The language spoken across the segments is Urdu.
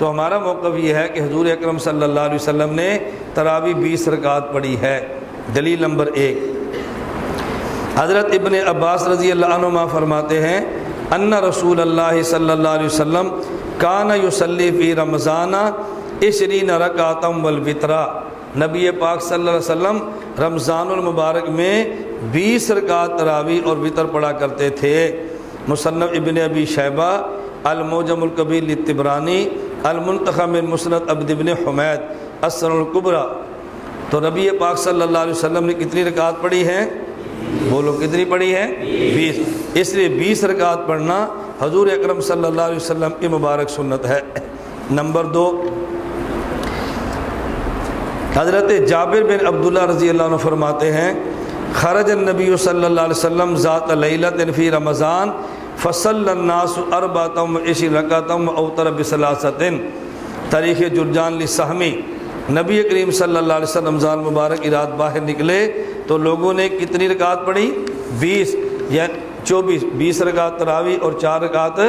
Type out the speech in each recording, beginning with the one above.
تو ہمارا موقف یہ ہے کہ حضور اکرم صلی اللہ علیہ وسلم نے تراویح 20 رکعت پڑھی ہے۔ دلیل نمبر 1، حضرت ابن عباس رضی اللہ عنہما فرماتے ہیں ان رسول اللہ صلی اللہ علیہ وسلم کان یصلی فی رمضان 20 رکعۃ والوتر، نبی پاک صلی اللہ علیہ وسلم رمضان المبارک میں 20 رکعت تراویح اور وتر پڑھا کرتے تھے۔ مصنف ابن ابی شیبہ، المعجم الکبیر للطبرانی، المنتخب من مسند عبد بن حمید، السنن الکبریٰ۔ تو نبی پاک صلی اللہ علیہ وسلم نے کتنی رکعت پڑھی ہیں؟ بولو کتنی پڑھی ہیں؟ 20۔ اس لیے 20 رکعت پڑھنا حضور اکرم صلی اللہ علیہ وسلم کی مبارک سنت ہے۔ نمبر 2، حضرت جابر بن عبداللہ رضی اللہ عنہ فرماتے ہیں خرج النبی صلی اللہ علیہ وسلم ذات لیلۃ فی رمضان فصلی الناس 24 رکعۃ واوتر بثلاثۃ، تاریخ جرجان للسہمی۔ نبی کریم صلی اللہ علیہ وسلم رمضان مبارک کی رات باہر نکلے تو لوگوں نے کتنی رکعت پڑھی؟ 20 یا 24، 20 رکعت تراویح اور 4 رکعت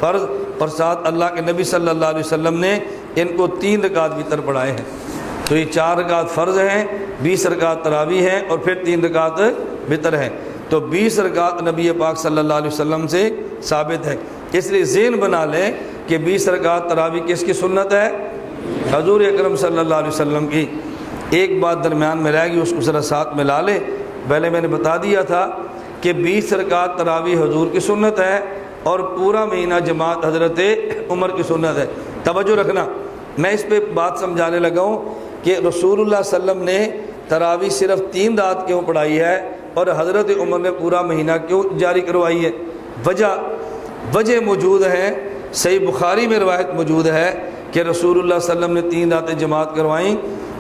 فرض، اور ساتھ اللہ کے نبی صلی اللہ علیہ وسلم نے ان کو 3 رکعت وتر پڑھائے ہیں۔ تو یہ 4 رکعت فرض ہیں، 20 رکعت تراویح ہیں، اور پھر 3 رکعت وتر ہیں۔ تو 20 رکعت نبی پاک صلی اللہ علیہ وسلم سے ثابت ہے۔ اس لیے ذہن بنا لیں کہ 20 رکعت تراویح کس کی سنت ہے؟ حضور اکرم صلی اللہ علیہ وسلم کی۔ ایک بات درمیان میں رہ گئی، اس کو ذرا ساتھ میں لا لے۔ پہلے میں نے بتا دیا تھا کہ 20 رکعت تراویح حضور کی سنت ہے اور پورا مہینہ جماعت حضرت عمر کی سنت ہے۔ توجہ رکھنا، میں اس پہ بات سمجھانے لگا ہوں کہ رسول اللہ صلی اللہ علیہ وسلم نے تراویح صرف 3 رات کیوں پڑھائی ہے اور حضرت عمر نے پورا مہینہ کیوں جاری کروائی ہے؟ وجہ موجود ہے، صحیح بخاری میں روایت موجود ہے کہ رسول اللہ صلی اللہ علیہ وسلم نے 3 راتیں جماعت کروائیں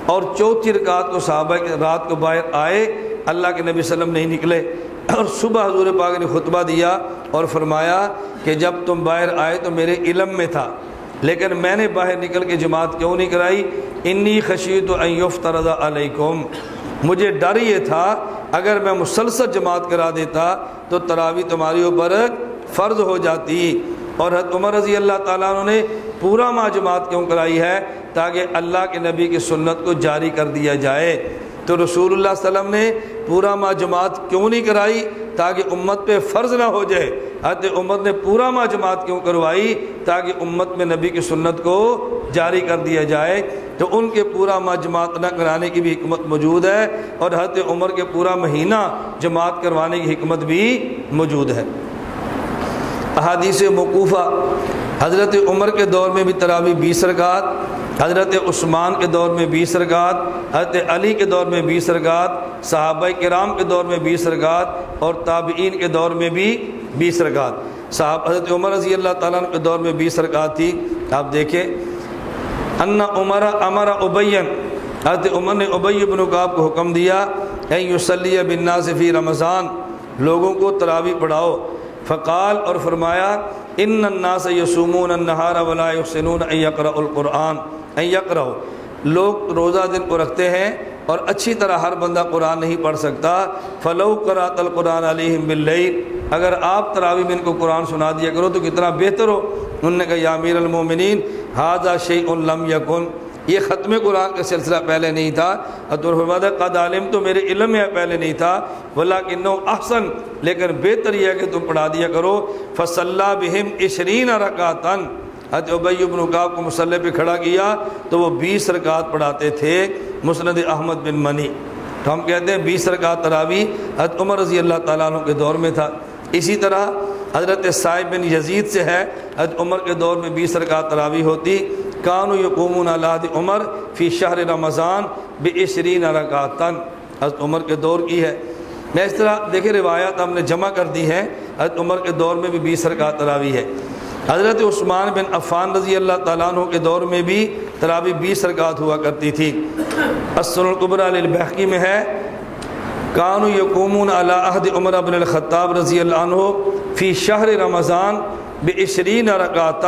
اور 4تھی رکعت کو صحابہ رات کو باہر آئے، اللہ کے نبی صلی اللہ علیہ وسلم نہیں نکلے، اور صبح حضور پاک نے خطبہ دیا اور فرمایا کہ جب تم باہر آئے تو میرے علم میں تھا، لیکن میں نے باہر نکل کے جماعت کیوں نہیں کرائی؟ انی خشیت ان یفترض علیکم، مجھے ڈر یہ تھا اگر میں مسلسل جماعت کرا دیتا تو تراویح تمہاری اوپر فرض ہو جاتی۔ اور حضرت عمر رضی اللہ تعالیٰ عنہ نے پورا ماہ جماعت کیوں کرائی ہے؟ تاکہ اللہ کے نبی کی سنت کو جاری کر دیا جائے۔ تو رسول اللہ صلی اللہ علیہ وسلم نے پورا ماہ جماعت کیوں نہیں کرائی؟ تاکہ امت پہ فرض نہ ہو جائے۔ حضرت عمر نے پورا ماہ جماعت کیوں کروائی؟ تاکہ امت میں نبی کی سنت کو جاری کر دیا جائے۔ تو ان کے پورا ماہ جماعت نہ کرانے کی بھی حکمت موجود ہے، اور حضرت عمر کے پورا مہینہ جماعت کروانے کی حکمت بھی موجود ہے۔ احادیث موقوفہ، حضرت عمر کے دور میں بھی تراویح 20 رکعت، حضرت عثمان کے دور میں 20 رکعت، حضرت علی کے دور میں 20 رکعت، صحابہ کرام کے دور میں 20 رکعت، اور تابعین کے دور میں بھی 20 رکعت۔ حضرت عمر رضی اللہ تعالیٰ عنہ کے دور میں 20 رکعت تھی۔ آپ دیکھیں ان عمر امر ابی، حضرت عمر نے ابی بن کعب کو حکم دیا ان یصلی بالناس فی رمضان، لوگوں کو تراویح پڑھاؤ۔ فقال، اور فرمایا ان الناس یصومون النہار ولا یحسنون ان یقرؤوا القرآن، ان یقرؤوا، لوگ روزہ دن کو رکھتے ہیں اور اچھی طرح ہر بندہ قرآن نہیں پڑھ سکتا۔ فلو قرأت القرآن علیہم باللیل، اگر آپ تراویح میں ان کو قرآن سنا دیا کرو تو کتنا بہتر ہو۔ انہوں نے کہا یا امیر المومنین ھذا شیء لم یکن، یہ ختم قرآن کا سلسلہ پہلے نہیں تھا۔ حضرت فرمایا قد علمت، تو میرے علم میں پہلے نہیں تھا، ولکنہ احسن، لیکن بہتر یہ ہے کہ تم پڑھا دیا کرو۔ فصلی بہم 20 رکعۃ، حضرت ابی بن کعب کو مصلی پہ کھڑا کیا تو وہ 20 رکعت پڑھاتے تھے۔ مسند احمد بن منی۔ تو ہم کہتے ہیں 20 رکعت تراویح حضرت عمر رضی اللہ تعالیٰ عنہ کے دور میں تھا۔ اسی طرح حضرت صائب بن یزید سے ہے، حضرت عمر کے دور میں 20 رکعت تراویح ہوتی۔ کانوا یقومون علی عہد عمر فی شہر رمضان ب20 رکعۃ، حضرت عمر کے دور کی ہے۔ میں اس طرح دیکھیں روایات ہم نے جمع کر دی ہیں، حضرت عمر کے دور میں بھی 20 رکعت تراویح ہے۔ حضرت عثمان بن عفان رضی اللہ تعالیٰ عنہ کے دور میں بھی تراویح 20 رکعت ہوا کرتی تھی۔ السنن الکبریٰ للبیہقی میں ہے کانوا یقومون علی عہد عمر بن الخطاب رضی اللہ عنہ فی شہر رمضان ب20 رکعۃ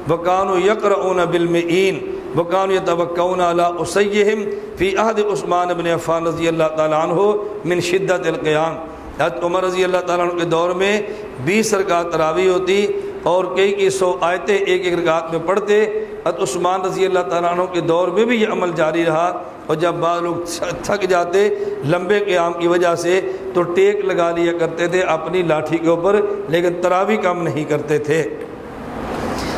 وکانوا یقرؤون بالمئین وکانوا یتوکؤون علی اسیہم فی عہد عثمان بن عفان رضی اللہ تعالیٰ عنہ من شدت القیام۔ حضرت عمر رضی اللہ تعالیٰ عنہ کے دور میں 20 رکعت تراویح ہوتی اور کئی 100 آیتیں ایک ایک رکعت میں پڑھتے، حضرت عثمان رضی اللہ تعالیٰ عنہ کے دور میں بھی یہ عمل جاری رہا، اور جب بعض لوگ تھک جاتے لمبے قیام کی وجہ سے تو ٹیک لگا لیا کرتے تھے اپنی لاٹھی کے اوپر، لیکن تراویح کم نہیں کرتے تھے۔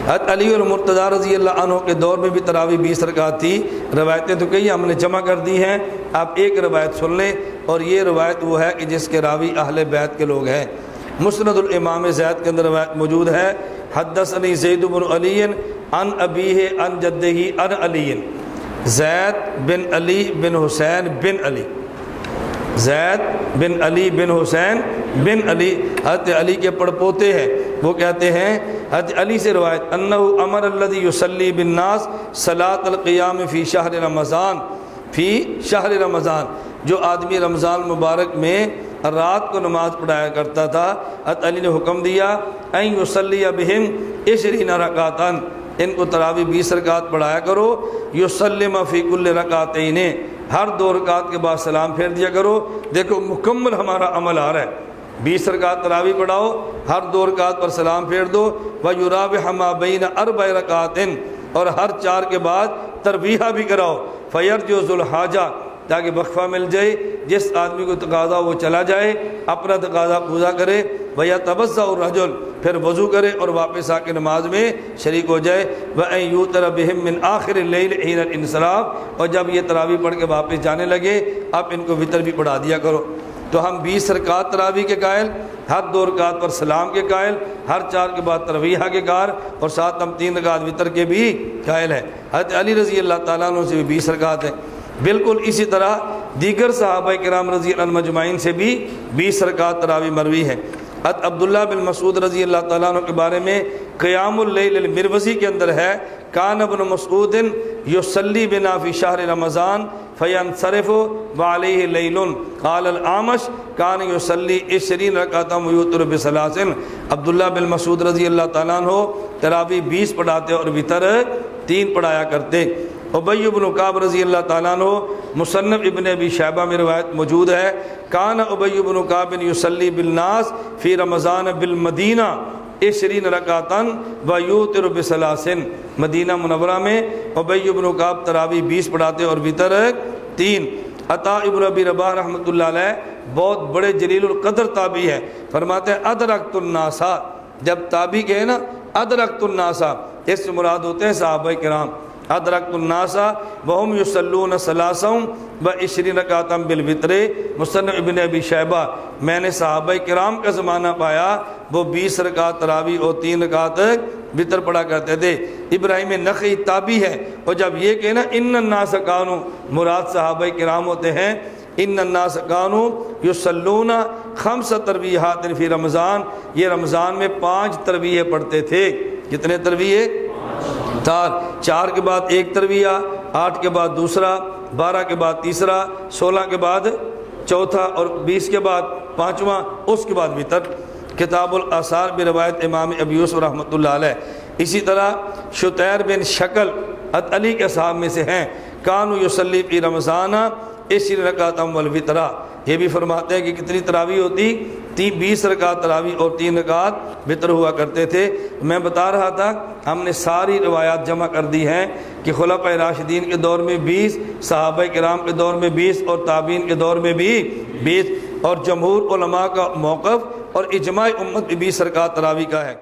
حضرت علی اور مرتضیٰ رضی اللہ عنہ کے دور میں بھی تراویح 20 رکعت تھی۔ روایتیں تو کئی ہم نے جمع کر دی ہیں، آپ ایک روایت سن لیں، اور یہ روایت وہ ہے کہ جس کے راوی اہل بیت کے لوگ ہیں۔ مسند الامام زید کے اندر روایت موجود ہے، حدثنی زید بن علی عن ابیہ عن جدہ عن علی، زید بن علی بن حسین بن علی، زید بن علی بن حسین بن علی حضرت علی کے پڑپوتے ہیں۔ وہ کہتے ہیں حضرت علی سے روایت، انہ امر الذی یصلی بالناس صلاۃ القیام فی شہر رمضان، فی شہر رمضان، جو آدمی رمضان مبارک میں رات کو نماز پڑھایا کرتا تھا، حضرت علی نے حکم دیا ان یصلی بہم 20 رکعتاً، ان کو تراویح 20 رکعت پڑھایا کرو، یسلم فی کل رکعتین، ہر 2 رکعت کے بعد سلام پھیر دیا کرو۔ دیکھو مکمل ہمارا عمل آ رہا ہے، 20 رکعت تراویح پڑھاؤ، ہر 2 رکعت پر سلام پھیر دو، وَيُرَابِحَ مَا بَيْنَ 4 رکعتٍ، اور ہر 4 کے بعد تربیحہ بھی کراؤ، فَيَرْجُ ذُو الْحَاجَةِ، تاکہ وقفہ مل جائے، جس آدمی کو تقاضا وہ چلا جائے اپنا تقاضا پورا کرے، وَيَتَوَضَّأُ الرَّجُلُ، پھر وضو کرے اور واپس آ کے نماز میں شریک ہو جائے، وَأَن يُوتَرَ بِهِم مِّنْ آخِرِ اللَّيْلِ حِينَ الْانصِرَافِ، اور جب یہ تراویح پڑھ کے واپس جانے لگے آپ ان کو وطر بھی پڑھا دیا کرو۔ تو ہم 20 رکعت تراویح کے قائل، ہر 2 رکعت پر سلام کے قائل، ہر 4 کے بعد تربیحہ کے قائل، اور ساتھ ہم 3 رکعت وطر کے بھی قائل ہیں۔ حضرت علی رضی اللہ تعالیٰ عنہ سے بھی 20 رکعت ہیں۔ بالکل اسی طرح دیگر صحابہ کرام رضی اللہ عنہ مجمعین سے بھی 20 رکعت تراویح مروی ہے۔ حضرت عبداللہ بن مسعود رضی اللہ تعالیٰ عنہ کے بارے میں قیام اللیل المروزی کے اندر ہے، کان ابن مسعود یصلی بنا فی شہر رمضان فینصرف وعلیہ لیل، قال الاعمش کان یصلی 20 رکعتا ویوتر بثلاث۔ عبداللہ بن مسعود رضی اللہ تعالیٰ عنہ تراویح 20 پڑھاتے اور وطر 3 پڑھایا کرتے۔ ابی بن کعب رضی اللہ تعالیٰ عنہ مصنف ابن ابی شیبہ میں روایت موجود ہے، کان ابی بن کعب یصلی بالناس فی رمضان بالمدینہ 20 رکعتاً ویوتر بثلاث۔ مدینہ منورہ میں ابی بن کعب تراویح 20 پڑھاتے اور وطر 3۔ عطاء ابن ابی رباح رحمۃ اللہ علیہ بہت بڑے جلیل القدر تابعی ہے، فرماتے ہیں ادرکت الناس، جب تابعی کہے نا ادرکت الناس، اس سے مراد ہوتے ہیں صحابہ کرام۔ ادرکت الناس وهم یصلون 23 رکعتاً بالوتر، مصنف ابن ابی شیبہ، میں نے صحابہ کرام کا زمانہ پایا وہ 20 رکعت تراویح اور 3 رکعت وطر پڑھا کرتے تھے۔ ابراہیم نخعی تابعی ہے، اور جب یہ کہنا ان الناس کانوا، مراد صحابہ کرام ہوتے ہیں۔ ان الناس کانوا یصلون 5 تراویحات فی رمضان، یہ رمضان میں 5 تراویح پڑھتے تھے۔ کتنے تراویح؟ 4 کے بعد 1 تراویح، 8 کے بعد دوسرا، 12 کے بعد تیسرا، 16 کے بعد چوتھا، اور 20 کے بعد 5واں، اس کے بعد وطر۔ کتاب الاثار بروایت امام ابی یوسف رحمۃ اللہ علیہ۔ اسی طرح شتیر بن شکل حضرت علی کے صحابہ میں سے ہیں، کانوا یصلی فی رمضان 20 رکعتاً والوتر، یہ بھی فرماتے ہیں کہ کتنی تراویح ہوتی؟ 20 رکعت تراویح اور 3 رکعت وطر ہوا کرتے تھے۔ میں بتا رہا تھا ہم نے ساری روایات جمع کر دی ہیں کہ خلفائے راشدین کے دور میں 20، صحابہ کرام کے دور میں 20، اور تابعین کے دور میں بھی 20، اور جمہور علماء کا موقف اور اجماع امت 20 رکعت تراویح کا ہے۔